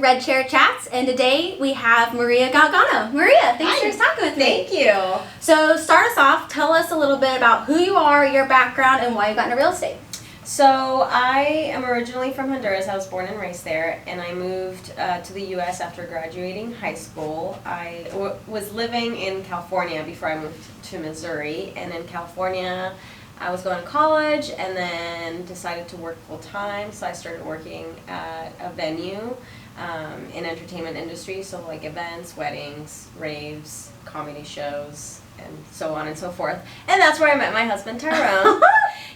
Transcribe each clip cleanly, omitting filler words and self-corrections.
Red Chair Chats, and today we have Maria Galgano. Maria, thanks for talking with me. Thank you. So start us off, tell us a little bit about who you are, your background, and why you got into real estate. So I am originally from Honduras. I was born and raised there, and I moved to the U.S. after graduating high school. I was living in California before I moved to Missouri, and in California I was going to college and then decided to work full time, so I started working at a venue in entertainment industry, so like events, weddings, raves, comedy shows, and so on and so forth. And that's where I met my husband, Tyrone.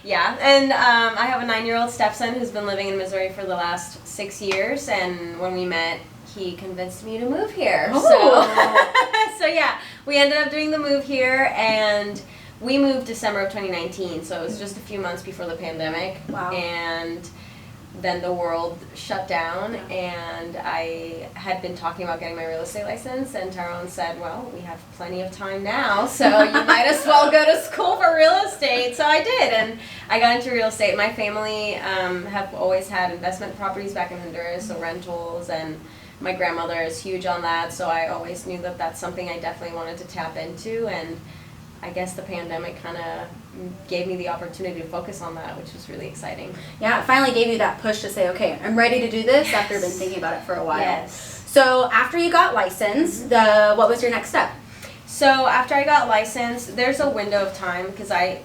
Yeah, and I have a 9-year-old stepson who's been living in Missouri for the last 6 years, and when we met, he convinced me to move here. Oh. So yeah, we ended up doing the move here, and we moved December of 2019, so it was just a few months before the pandemic. Wow. And then the world shut down, and I had been talking about getting my real estate license, and Tyrone said, well, we have plenty of time now, so you might as well go to school for real estate. So I did, and I got into real estate. My family have always had investment properties back in Honduras, so rentals, and my grandmother is huge on that, so I always knew that that's something I definitely wanted to tap into, and I guess the pandemic kind of gave me the opportunity to focus on that, which was really exciting. Yeah, it finally gave you that push to say, okay, I'm ready to do this after I've been thinking about it for a while. Yes. So after you got licensed, what was your next step? So after I got licensed, there's a window of time because I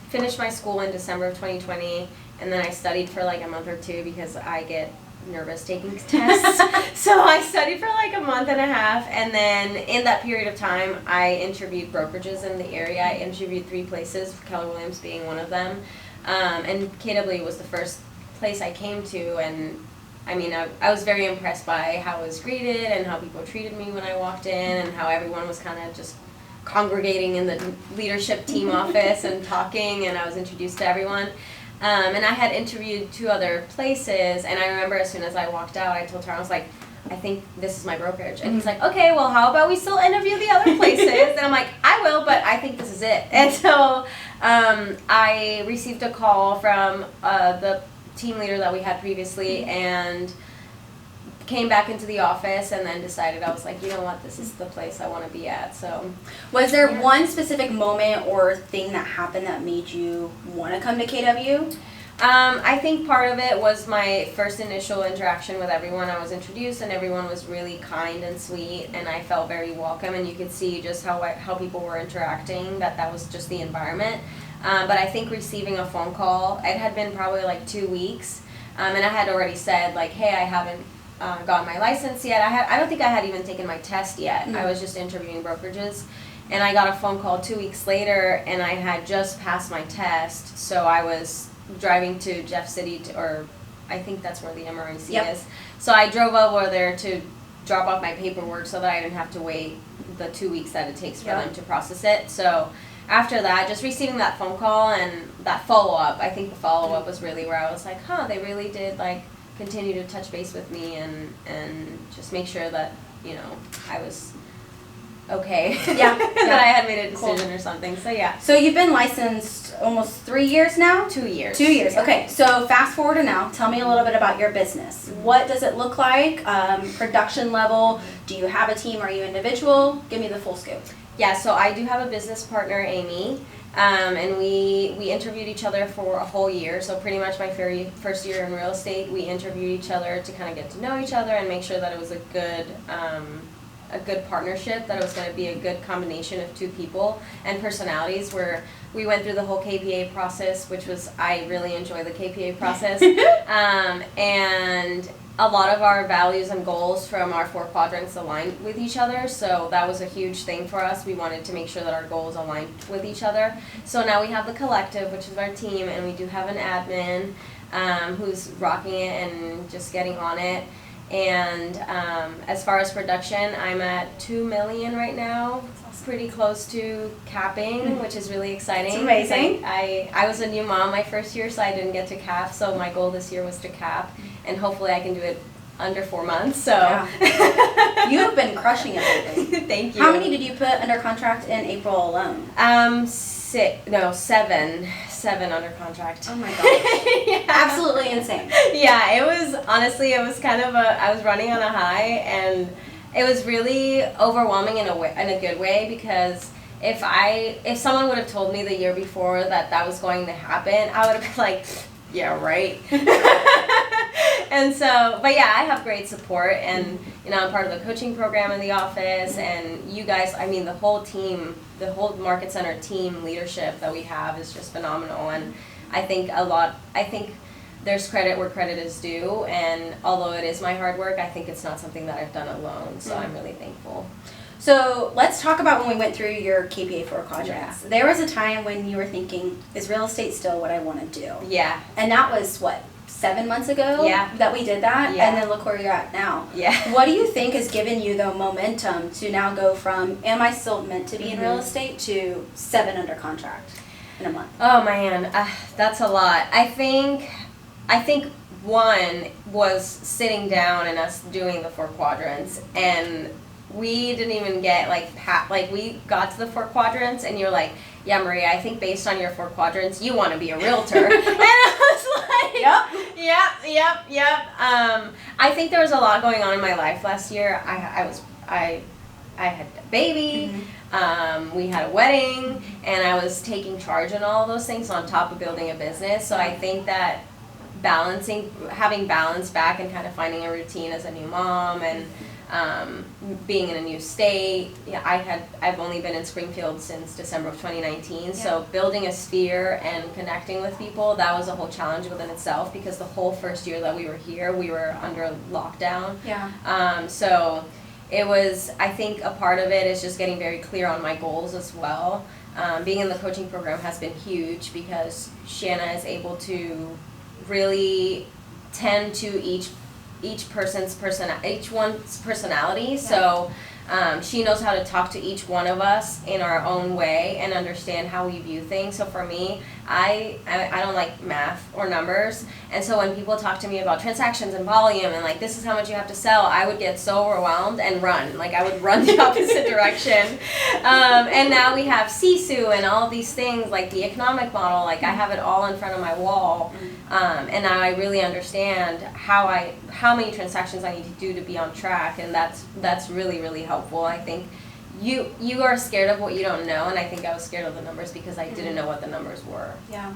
finished my school in December of 2020, and then I studied for like a month or two because I get nervous taking tests. So I studied for like a month and a half, and then in that period of time I interviewed brokerages in the area. I interviewed 3 places, Keller Williams being one of them, and KW was the first place I came to, and I mean I was very impressed by how I was greeted and how people treated me when I walked in, and how everyone was kind of just congregating in the leadership team office and talking, and I was introduced to everyone. And I had interviewed 2 other places, and I remember as soon as I walked out, I told her, I was like, I think this is my brokerage. And he's like, okay, well, how about we still interview the other places? And I'm like, I will, but I think this is it. And so I received a call from the team leader that we had previously, and came back into the office, and then decided, I was like, you know what, this is the place I want to be at. So was there one specific moment or thing that happened that made you want to come to KW? I think part of it was my first initial interaction with everyone. I was introduced, and everyone was really kind and sweet, and I felt very welcome, and you could see just how people were interacting, that was just the environment. But I think receiving a phone call, it had been probably like 2 weeks, and I had already said like, hey, I haven't got my license yet. I don't think I had even taken my test yet. I was just interviewing brokerages, and I got a phone call 2 weeks later, and I had just passed my test, so I was driving to Jeff City, or I think that's where the MRIC is. So I drove over there to drop off my paperwork so that I didn't have to wait the 2 weeks that it takes for them to process it. So after that, just receiving that phone call and that follow-up, I think the follow-up was really where I was like, they really did like continue to touch base with me and just make sure that, you know, I was okay. That I had made a decision or something. So yeah. So you've been licensed almost 3 years now? 2 years. 2 years. Okay. So fast forward to now. Tell me a little bit about your business. What does it look like? Production level? Do you have a team? Are you individual? Give me the full scope. Yeah. So I do have a business partner, Amy. And we interviewed each other for a whole year, so pretty much my very first year in real estate, we interviewed each other to kind of get to know each other and make sure that it was a good partnership, that it was going to be a good combination of 2 people and personalities, where we went through the whole KPA process, which was, I really enjoy the KPA process, and a lot of our values and goals from our 4 quadrants aligned with each other, so that was a huge thing for us. We wanted to make sure that our goals aligned with each other. So now we have the collective, which is our team, and we do have an admin who's rocking it and just getting on it. And as far as production, I'm at $2 million right now. Pretty close to capping, which is really exciting. It's amazing. I was a new mom my first year, so I didn't get to cap. So my goal this year was to cap, and hopefully I can do it under 4 months. So you have been crushing it lately. Thank you. How many did you put under contract in April alone? seven under contract. Oh my gosh. Yeah. Absolutely insane. Yeah, it was kind of I was running on a high, and it was really overwhelming in a good way, because if someone would have told me the year before that was going to happen, I would have been like, yeah, right. And so, but yeah, I have great support, and I'm part of the coaching program in the office, and you guys, I mean, the whole team, the whole Market Center team leadership that we have is just phenomenal, and I think there's credit where credit is due, and although it is my hard work, I think it's not something that I've done alone, so I'm really thankful. So let's talk about when we went through your KPA 4 quadrants. Yeah. There was a time when you were thinking, is real estate still what I want to do? Yeah. And that was, what, 7 months ago? Yeah. That we did that? Yeah. And then look where you're at now. Yeah. What do you think has given you the momentum to now go from, am I still meant to be in real estate, to 7 under contract in a month? Oh man, that's a lot. I think one was sitting down and us doing the 4 quadrants, and we didn't even get we got to the 4 quadrants, and you're like, yeah, Maria, I think based on your 4 quadrants, you want to be a realtor. And I was like, yep. I think there was a lot going on in my life last year. I had a baby. We had a wedding, and I was taking charge in all of those things on top of building a business. So I think that having balance back and kind of finding a routine as a new mom, and being in a new state. Yeah, I've only been in Springfield since December of 2019, so building a sphere and connecting with people, that was a whole challenge within itself, because the whole first year that we were here, we were under lockdown. Yeah. So it was, I think a part of it is just getting very clear on my goals as well. Being in the coaching program has been huge, because Shanna is able to really tend to each one's personality. So she knows how to talk to each one of us in our own way and understand how we view things. So for me, I don't like math or numbers, and so when people talk to me about transactions and volume and this is how much you have to sell, I would get so overwhelmed and run. I would run the opposite direction. And now we have Sisu and all of these things, like the economic model, I have it all in front of my wall. And now I really understand how many transactions I need to do to be on track, and that's really, really helpful. I think you are scared of what you don't know, and I think I was scared of the numbers because I didn't know what the numbers were. Yeah.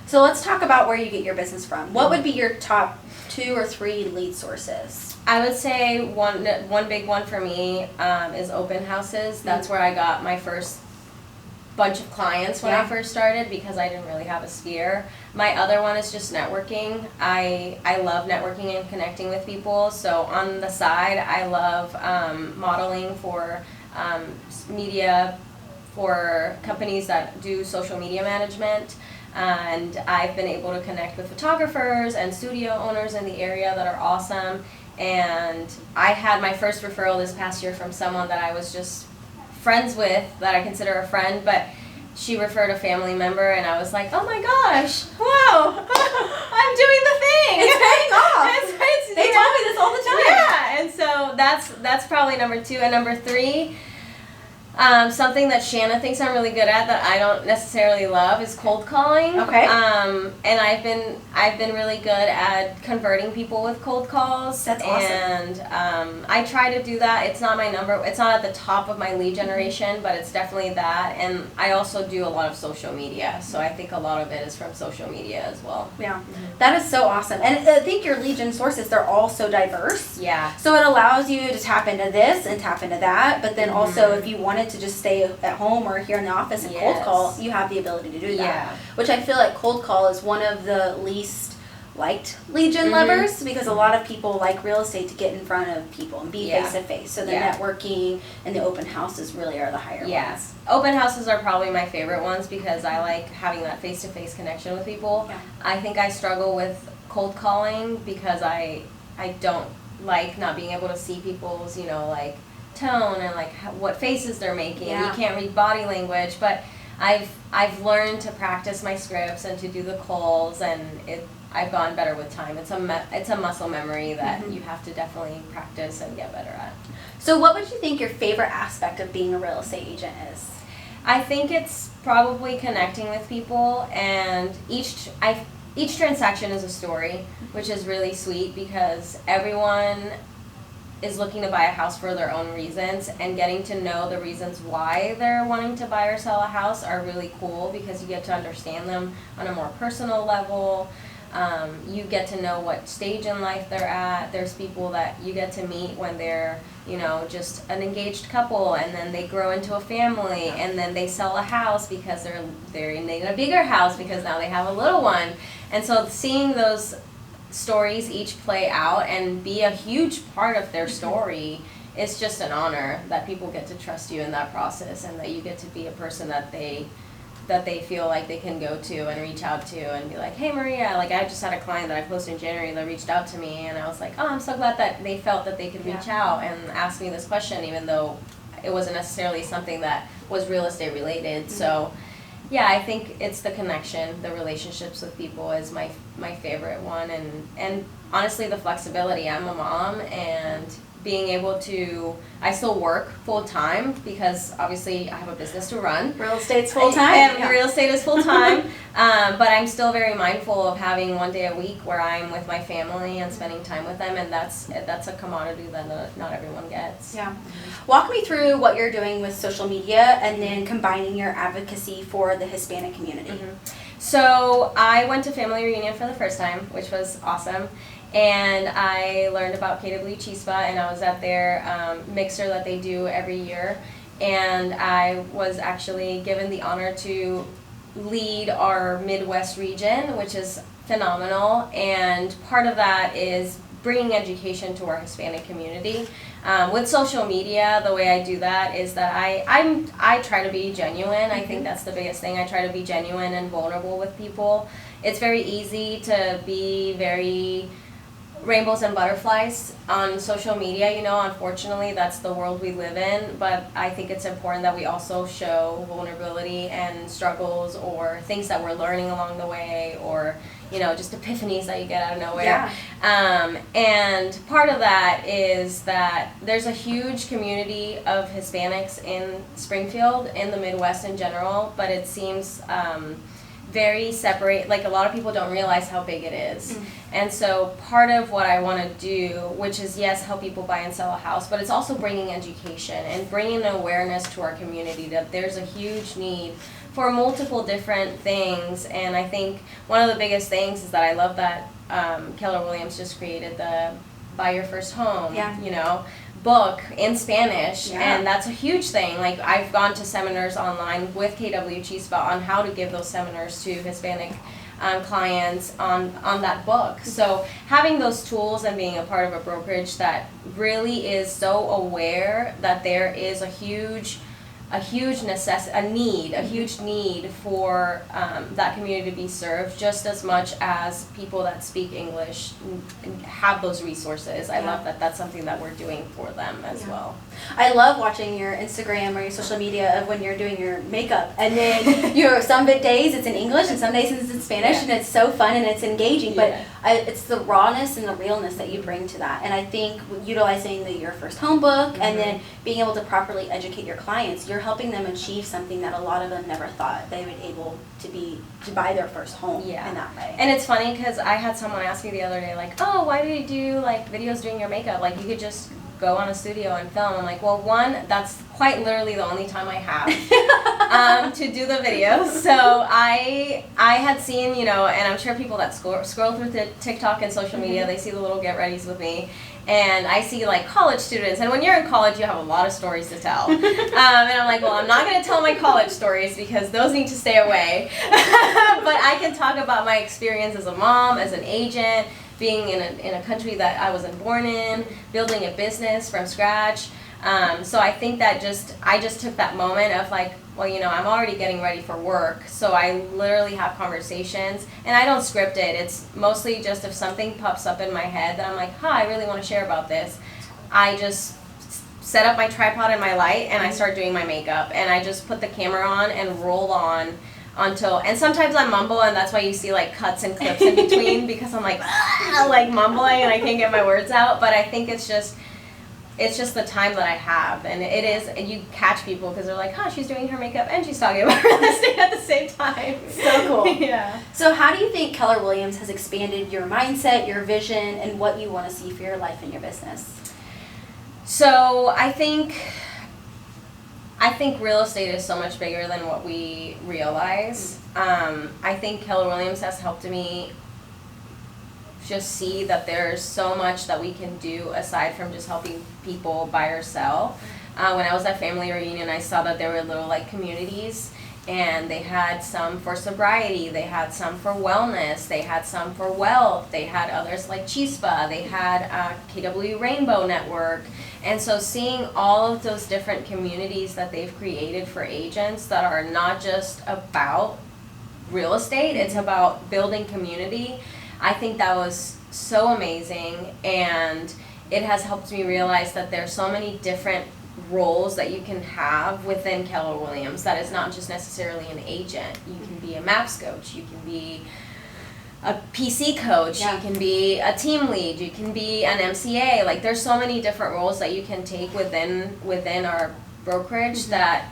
So let's talk about where you get your business from. What would be your top 2 or 3 lead sources? I would say one big one for me is open houses. That's where I got my first bunch of clients when I first started, because I didn't really have a sphere. My other one is just networking. I love networking and connecting with people. So on the side, I love modeling for media, for companies that do social media management. And I've been able to connect with photographers and studio owners in the area that are awesome. And I had my first referral this past year from someone that I was just friends with, that I consider a friend, but she referred a family member, and I was like, oh my gosh, wow, I'm doing the thing. It's paying off. They tell me this all the time. Yeah, and so that's probably number 2. And number 3, something that Shanna thinks I'm really good at that I don't necessarily love is cold calling. Okay. And I've been really good at converting people with cold calls. That's awesome. And I try to do that. It's not my number. It's not at the top of my lead generation, but it's definitely that. And I also do a lot of social media, so I think a lot of it is from social media as well. Yeah. That is so awesome. And I think your lead gen sources, they're all so diverse. Yeah. So it allows you to tap into this and tap into that, but then also if you wanted to just stay at home or here in the office and cold call, you have the ability to do that. Yeah. Which I feel like cold call is one of the least liked lead gen levers, because a lot of people like real estate to get in front of people and be face to face. So the networking and the open houses really are the higher ones. Open houses are probably my favorite ones, because I like having that face to face connection with people. Yeah. I think I struggle with cold calling because I don't like not being able to see people's, tone and what faces they're making. You can't read body language, but I've learned to practice my scripts and to do the calls, and I've gotten better with time. It's a muscle memory that you have to definitely practice and get better at. So what would you think your favorite aspect of being a real estate agent is? I think it's probably connecting with people, and each transaction is a story, which is really sweet because everyone is looking to buy a house for their own reasons, and getting to know the reasons why they're wanting to buy or sell a house are really cool because you get to understand them on a more personal level. You get to know what stage in life they're at. There's people that you get to meet when they're, just an engaged couple, and then they grow into a family, and then they sell a house because they're in a bigger house because now they have a little one. And so seeing those stories each play out and be a huge part of their story is just an honor that people get to trust you in that process, and that you get to be a person that they feel like they can go to and reach out to and be like, hey Maria, like I just had a client that I posted in January that reached out to me, and I was like, oh, I'm so glad that they felt that they could reach out and ask me this question, even though it wasn't necessarily something that was real estate related. So yeah, I think it's the connection, the relationships with people is my favorite one, and honestly the flexibility. I'm a mom, and being able to, I still work full time because obviously I have a business to run. Real estate's full time. And real estate is full time, but I'm still very mindful of having one day a week where I'm with my family and spending time with them, and that's a commodity that not everyone gets. Yeah. Walk me through what you're doing with social media and then combining your advocacy for the Hispanic community. Mm-hmm. So I went to family reunion for the first time, which was awesome. And I learned about KW Chispa, and I was at their mixer that they do every year. And I was actually given the honor to lead our Midwest region, which is phenomenal. And part of that is bringing education to our Hispanic community. With social media, the way I do that is that I try to be genuine. I think that's the biggest thing. I try to be genuine and vulnerable with people. It's very easy to be very rainbows and butterflies on social media, unfortunately that's the world we live in, but I think it's important that we also show vulnerability and struggles or things that we're learning along the way, or just epiphanies that you get out of nowhere. Yeah. And part of that is that there's a huge community of Hispanics in Springfield, in the Midwest in general, but it seems very separate. Like a lot of people don't realize how big it is. And so part of what I want to do, which is yes, help people buy and sell a house, but it's also bringing education and bringing an awareness to our community that there's a huge need for multiple different things. And I think one of the biggest things is that I love that Keller Williams just created the Buy Your First Home, book in Spanish, and that's a huge thing. Like I've gone to seminars online with KW Chispa on how to give those seminars to Hispanic clients on that book. So having those tools and being a part of a brokerage that really is so aware that there is a huge need for that community to be served just as much as people that speak English have those resources. I love that that's something that we're doing for them as well. I love watching your Instagram or your social media of when you're doing your makeup, and then some days it's in English and some days it's in Spanish, and it's so fun and it's engaging, but it's the rawness and the realness that you bring to that. And I think utilizing Your First Home book and then being able to properly educate your clients, you're helping them achieve something that a lot of them never thought they would able to buy their first home in that way. And it's funny because I had someone ask me the other day, like, oh, why do you do like videos doing your makeup? Like you could just go on a studio and film. I'm like, well, one, that's quite literally the only time I have to do the videos. So I had seen, and I'm sure people that scroll through the TikTok and social media, they see the little get readies with me. And I see like college students, and when you're in college you have a lot of stories to tell. And I'm like, well, I'm not going to tell my college stories because those need to stay away. But I can talk about my experience as a mom, as an agent, being in a country that I wasn't born in, building a business from scratch. So I think that I just took that moment of like, well, I'm already getting ready for work, so I literally have conversations, and I don't script it. It's mostly just if something pops up in my head that I'm like, I really want to share about this. I just set up my tripod and my light, and I start doing my makeup, and I just put the camera on and roll on and sometimes I mumble, and that's why you see like cuts and clips in between because I'm like mumbling and I can't get my words out. But I think it's just it's just the time that I have, and it is, and you catch people because they're like, huh, she's doing her makeup and she's talking about real estate at the same time. So cool. Yeah. So how do you think Keller Williams has expanded your mindset, your vision, and what you want to see for your life and your business? So I think real estate is so much bigger than what we realize. I think Keller Williams has helped me just see that there's so much that we can do aside from just helping people buy or sell. When I was at family reunion, I saw that there were little like communities, and they had some for sobriety, they had some for wellness, they had some for wealth, they had others like Chispa, they had KW Rainbow Network. And so seeing all of those different communities that they've created for agents that are not just about real estate, it's about building community, I think that was so amazing, and it has helped me realize that there's so many different roles that you can have within Keller Williams that is not just necessarily an agent. You can be a MAPS coach, you can be a PC coach, you can be a team lead, you can be an MCA. Like there's so many different roles that you can take within our brokerage that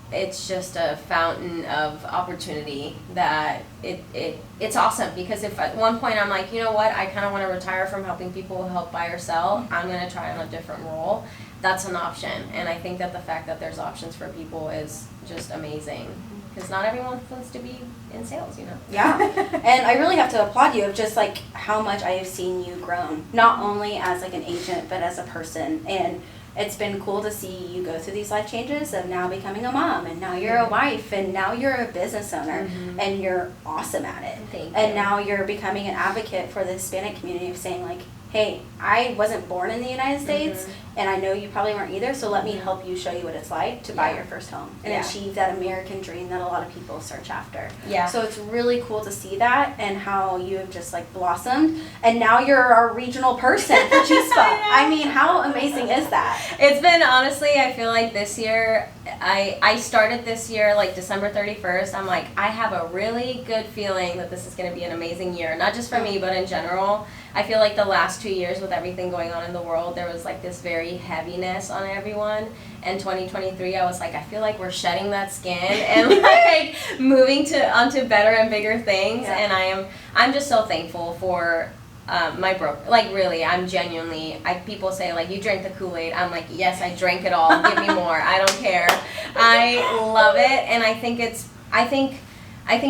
it's just a fountain of opportunity that it's awesome, because if at one point I'm like, you know what, I kind of want to retire from helping people help buy or sell, I'm going to try on a different role, that's an option. And I think that the fact that there's options for people is just amazing, because not everyone wants to be in sales, you know. Yeah, and I really have to applaud you of just like how much I have seen you grown, not only as like an agent but as a person. And it's been cool to see you go through these life changes of now becoming a mom, and now you're a wife, and now you're a business owner, and you're awesome at it. Thank you. And now you're becoming an advocate for the Hispanic community of saying like, hey, I wasn't born in the United States, and I know you probably weren't either, so let me help you, show you what it's like to buy your first home and achieve that American dream that a lot of people search after. Yeah. So it's really cool to see that, and how you have just like blossomed, and now you're our regional person for Chispa. I mean, how amazing is that? It's been, honestly, I feel like this year, I started this year like December 31st. I'm like, I have a really good feeling that this is going to be an amazing year, not just for me, but in general. I feel like the last 2 years with everything going on in the world, there was like this very heaviness on everyone. And 2023, I was like, I feel like we're shedding that skin and like moving onto better and bigger things. Yeah. And I'm just so thankful for my like really, I'm genuinely, people say like, you drank the Kool-Aid. I'm like, yes, I drank it all. Give me more. I don't care. I love it. And I think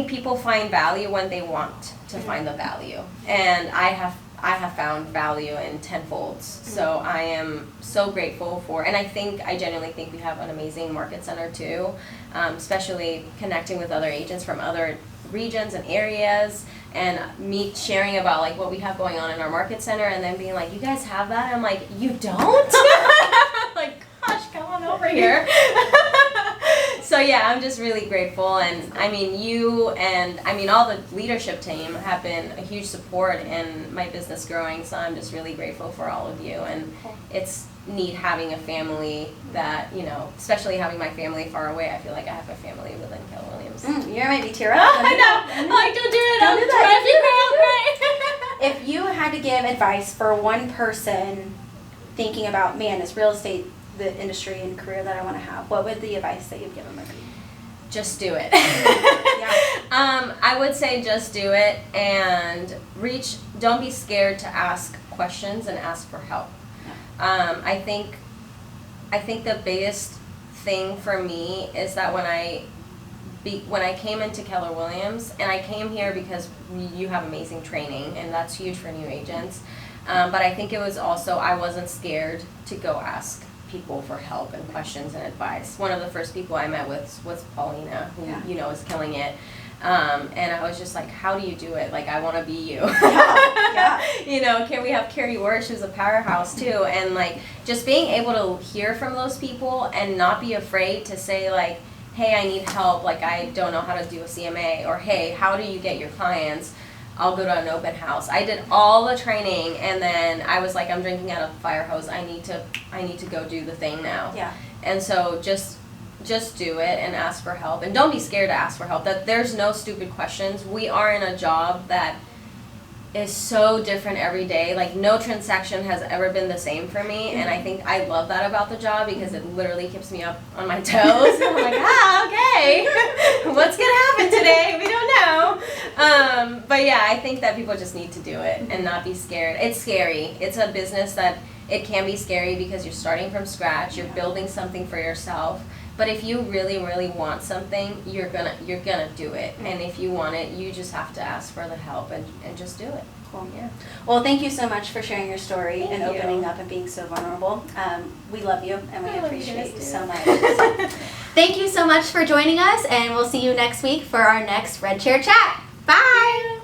people find value when they want to find the value. And I have found value in tenfolds. So I am so grateful for, and I genuinely think we have an amazing market center too, especially connecting with other agents from other regions and areas, and me sharing about like what we have going on in our market center, and then being like, you guys have that? I'm like, you don't? Like, gosh, come on over here. So yeah, I'm just really grateful, and I mean you and I mean all the leadership team have been a huge support in my business growing, so I'm just really grateful for all of you. And it's neat having a family that, you know, especially having my family far away. I feel like I have a family within Keller Williams. You might be tear up. I know. I'm like, don't do it. Don't do that. If you had to give advice for one person thinking about, man, is real estate the industry and career that I want to have, what would the advice that you'd give them be? Just do it. Yeah. I would say just do it, and don't be scared to ask questions and ask for help. I think the biggest thing for me is that when I came into Keller Williams, and I came here because you have amazing training, and that's huge for new agents, but I think it was also, I wasn't scared to go ask people for help and questions and advice. One of the first people I met with was Paulina, who you know is killing it. And I was just like, how do you do it? Like, I want to be you. Yeah. You know, can we have Carrie Worsh, who's a powerhouse too? And like, just being able to hear from those people and not be afraid to say like, hey, I need help. Like, I don't know how to do a CMA, or hey, how do you get your clients? I'll go to an open house. I did all the training, and then I was like, I'm drinking out of a fire hose. I need to go do the thing now. Yeah. And so just do it and ask for help, and don't be scared to ask for help. That there's no stupid questions. We are in a job that is so different every day. Like, no transaction has ever been the same for me, and I think I love that about the job because it literally keeps me up on my toes. And I'm like, okay, what's gonna happen today? We don't know. But yeah, I think that people just need to do it and not be scared. It's scary. It's a business that it can be scary because you're starting from scratch. You're building something for yourself. But if you really, really want something, you're gonna do it. And if you want it, you just have to ask for the help and just do it. Cool. Yeah. Well, thank you so much for sharing your story Thank and you. opening up and being so vulnerable. We love you and we I love you appreciate you guys, so too. much. So, thank you so much for joining us, and we'll see you next week for our next Red Chair Chat. Bye!